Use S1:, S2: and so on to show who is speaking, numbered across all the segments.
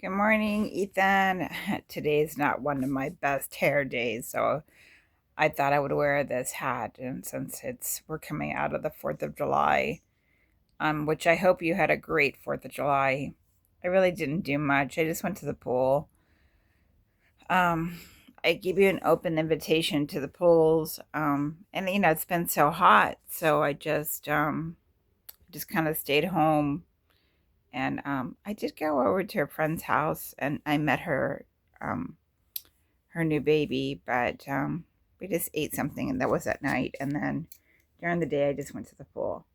S1: Good morning, Ethan. Today's not one of my best hair days, so I thought I would wear this hat. And since we're coming out of the 4th of July, which I hope you had a great 4th of July. I really didn't do much. I just went to the pool. Um, I gave you an open invitation to the pools. And it's been so hot, so I just kind of stayed home. And I did go over to a friend's house and I met um, her new baby, but we just ate something and that was at night. And then during the day, I just went to the pool.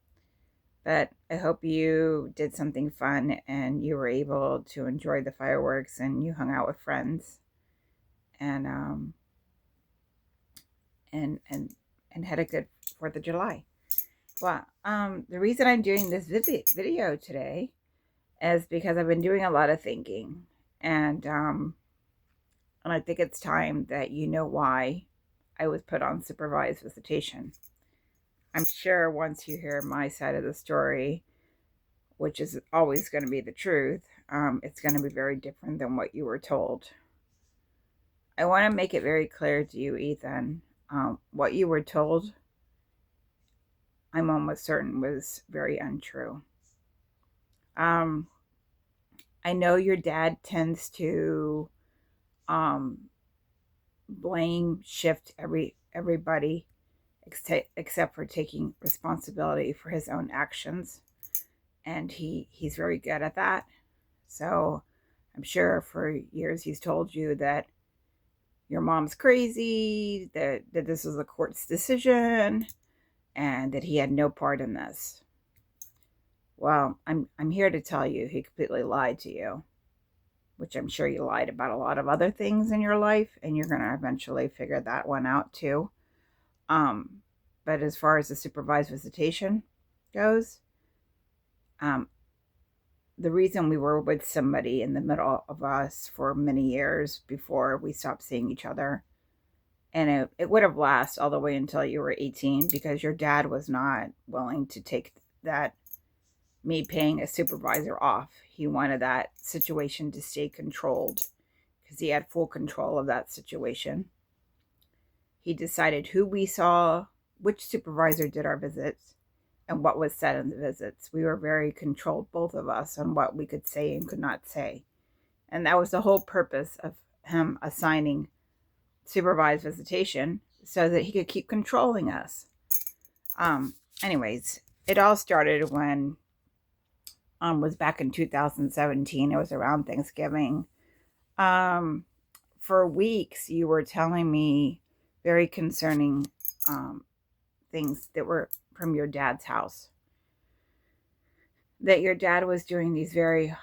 S1: But I hope you did something fun and you were able to enjoy the fireworks and you hung out with friends and and and and had a good 4th of July. Well, the reason I'm doing this video today is because I've been doing a lot of thinking, and and I think it's time that you know why I was put on supervised visitation. I'm sure once you hear my side of the story, which is always going to be the truth, it's going to be very different than what you were told. I want to make it very clear to you, Ethan, what you were told, I'm almost certain was very untrue. Um, I know your dad tends to um, blame, shift everybody except for taking responsibility for his own actions, and he's very good at that. So I'm sure for years he's told you that your mom's crazy, that this was a court's decision, and that he had no part in this. Well, I'm here to tell you he completely lied to you, which I'm sure you lied about a lot of other things in your life, and you're going to eventually figure that one out too. Um, but as far as the supervised visitation goes, um, the reason we were with somebody in the middle of us for many years before we stopped seeing each other, and it would have lasted all the way until you were 18 because your dad was not willing to take that me paying a supervisor off. He wanted that situation to stay controlled because he had full control of that situation. He decided who we saw, which supervisor did our visits, and what was said in the visits. We were very controlled, both of us, on what we could say and could not say. And that was the whole purpose of him assigning supervised visitation so that he could keep controlling us. Um, Anyways, it all started when was back in 2017. It was around Thanksgiving. Um, for weeks, you were telling me very concerning um, things that were from your dad's house. That your dad was doing these very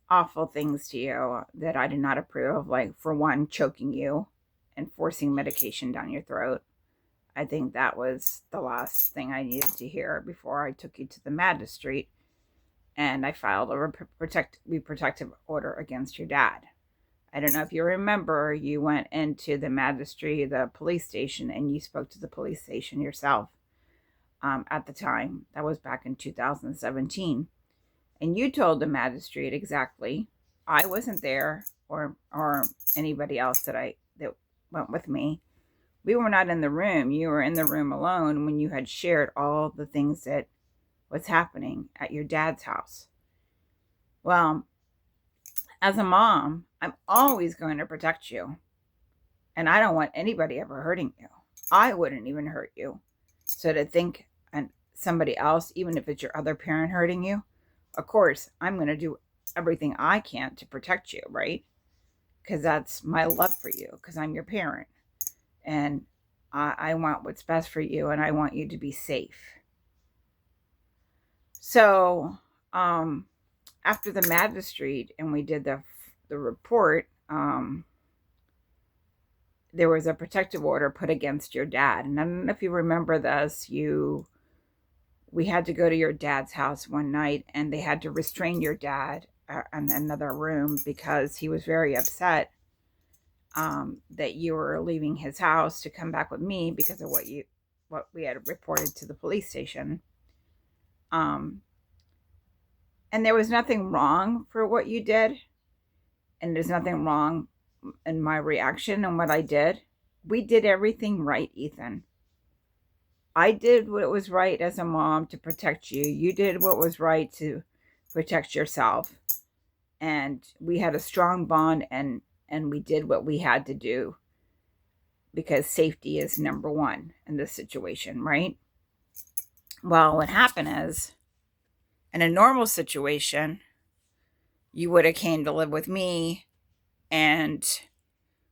S1: awful things to you that I did not approve of, like, for one, choking you and forcing medication down your throat. I think that was the last thing I needed to hear before I took you to the magistrate and I filed a protective order against your dad. I don't know if you remember, you went into the magistrate, the police station, and you spoke to the police station yourself at the time. That was back in 2017. And you told the magistrate exactly. I wasn't there, or anybody else that went with me. We were not in the room. You were in the room alone when you had shared all the things that was happening at your dad's house. Well, as a mom, I'm always going to protect you. And I don't want anybody ever hurting you. I wouldn't even hurt you. So to think and somebody else, even if it's your other parent hurting you, of course, I'm going to do everything I can to protect you, right? Because that's my love for you, because I'm your parent. And I want what's best for you, and I want you to be safe. So after the magistrate and we did the report, there was a protective order put against your dad. And I don't know if you remember this. We had to go to your dad's house one night, and they had to restrain your dad in another room because he was very upset that you were leaving his house to come back with me because of what we had reported to the police station. Um, and there was nothing wrong for what you did. and there's nothing wrong in my reaction and what I did. We did everything right, Ethan. I did what was right as a mom to protect you. You did what was right to protect yourself. And we had a strong bond, and we did what we had to do because safety is number one in this situation, right? Well, what happened is, in a normal situation, you would have came to live with me, and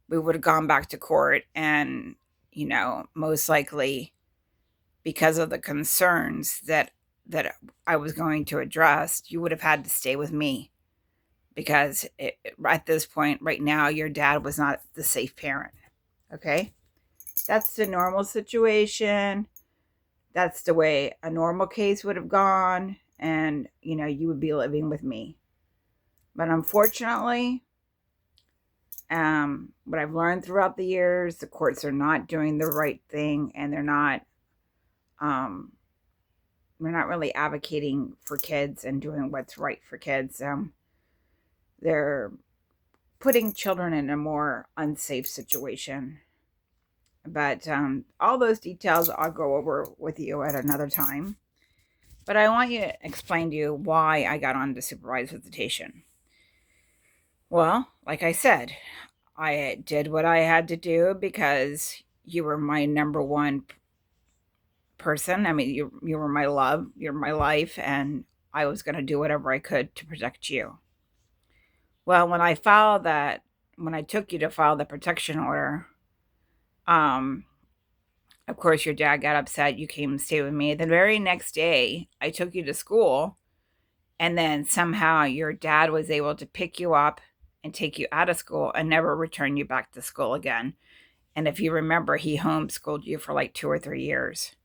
S1: we would have gone back to court, and most likely, because of the concerns that I was going to address, you would have had to stay with me, because at this point right now, your dad was not the safe parent. Okay, that's the normal situation. That's the way a normal case would have gone, and you would be living with me. But unfortunately, what I've learned throughout the years, the courts are not doing the right thing, and um, they're not really advocating for kids and doing what's right for kids. They're putting children in a more unsafe situation. But all those details I'll go over with you at another time. But I want you to explain to you why I got on to supervised visitation. Well, like I said, I did what I had to do because you were my number one person. I mean, you were my love, you're my life, and I was going to do whatever I could to protect you. Well, when I took you to file the protection order, um, of course, your dad got upset. You came and stayed with me. The very next day, I took you to school, and then somehow your dad was able to pick you up and take you out of school and never return you back to school again. And if you remember, he homeschooled you for like 2 or 3 years.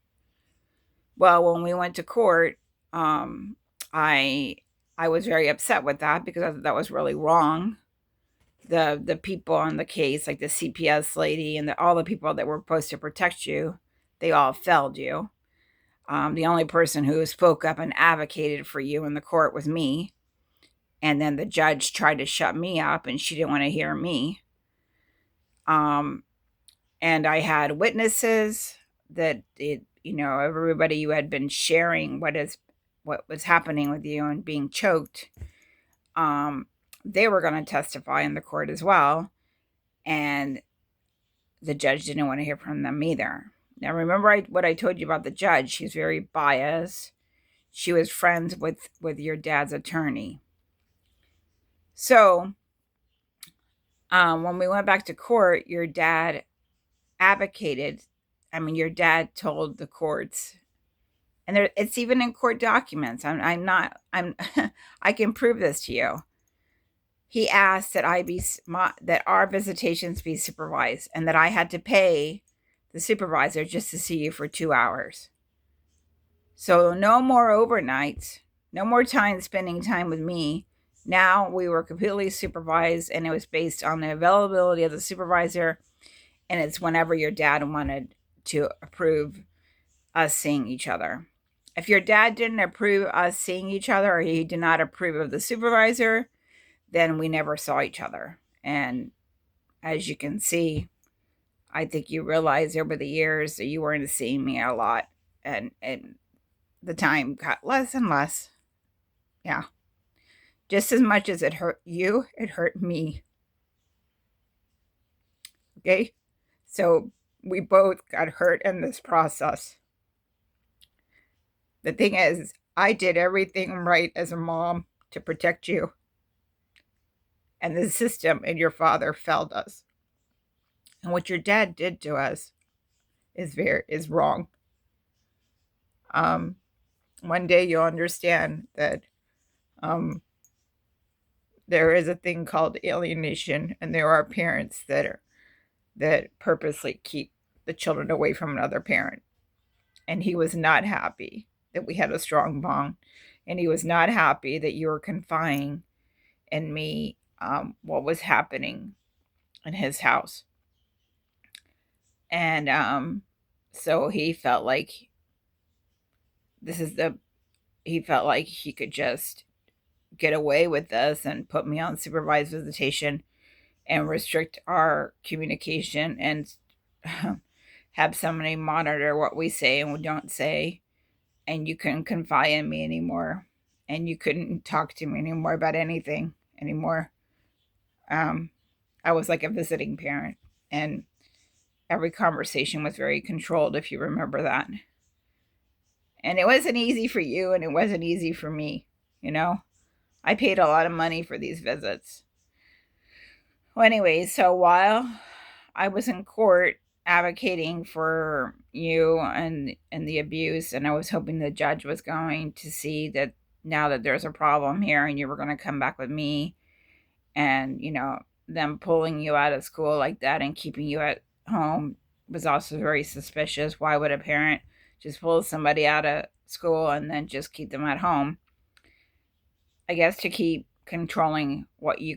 S1: Well, when we went to court, um, I I was very upset with that because I thought that was really wrong. The people on the case, like the CPS lady and all the people that were supposed to protect you, they all failed you. The only person who spoke up and advocated for you in the court was me. And then the judge tried to shut me up, and she didn't want to hear me. Um, and I had witnesses that everybody you had been sharing what was happening with you and being choked. They were going to testify in the court as well, and the judge didn't want to hear from them either. Now, remember what I told you about the judge? She's very biased. She was friends with your dad's attorney. So, when we went back to court, your dad advocated. I mean, your dad told the courts, and it's even in court documents. I'm not. I'm. I can prove this to you. He asked that that our visitations be supervised, and that I had to pay the supervisor just to see you for 2 hours. So no more overnights, no more time spending time with me. Now we were completely supervised, and it was based on the availability of the supervisor, and it's whenever your dad wanted to approve us seeing each other. If your dad didn't approve us seeing each other, or he did not approve of the supervisor, then we never saw each other. And as you can see, I think you realize over the years that you weren't seeing me a lot, and the time got less and less. Yeah. Just as much as it hurt you, it hurt me. Okay? So we both got hurt in this process. The thing is, I did everything right as a mom to protect you. And the system and your father failed us. And what your dad did to us is wrong. One day you'll understand that there is a thing called alienation, and there are parents that purposely keep the children away from another parent. And he was not happy that we had a strong bond, and he was not happy that you were confiding in me what was happening in his house. And so he felt like he felt like he could just get away with this and put me on supervised visitation and restrict our communication and have somebody monitor what we say and we don't say, and you couldn't confide in me anymore, and you couldn't talk to me anymore about anything anymore. um, I was like a visiting parent, and every conversation was very controlled, if you remember that. And it wasn't easy for you, and it wasn't easy for me. You know, I paid a lot of money for these visits. Well, anyways, so while I was in court advocating for you and the abuse, and I was hoping the judge was going to see that now that there's a problem here, and you were going to come back with me, and them pulling you out of school like that and keeping you at home was also very suspicious. Why would a parent just pull somebody out of school and then just keep them at home? I guess to keep controlling what you could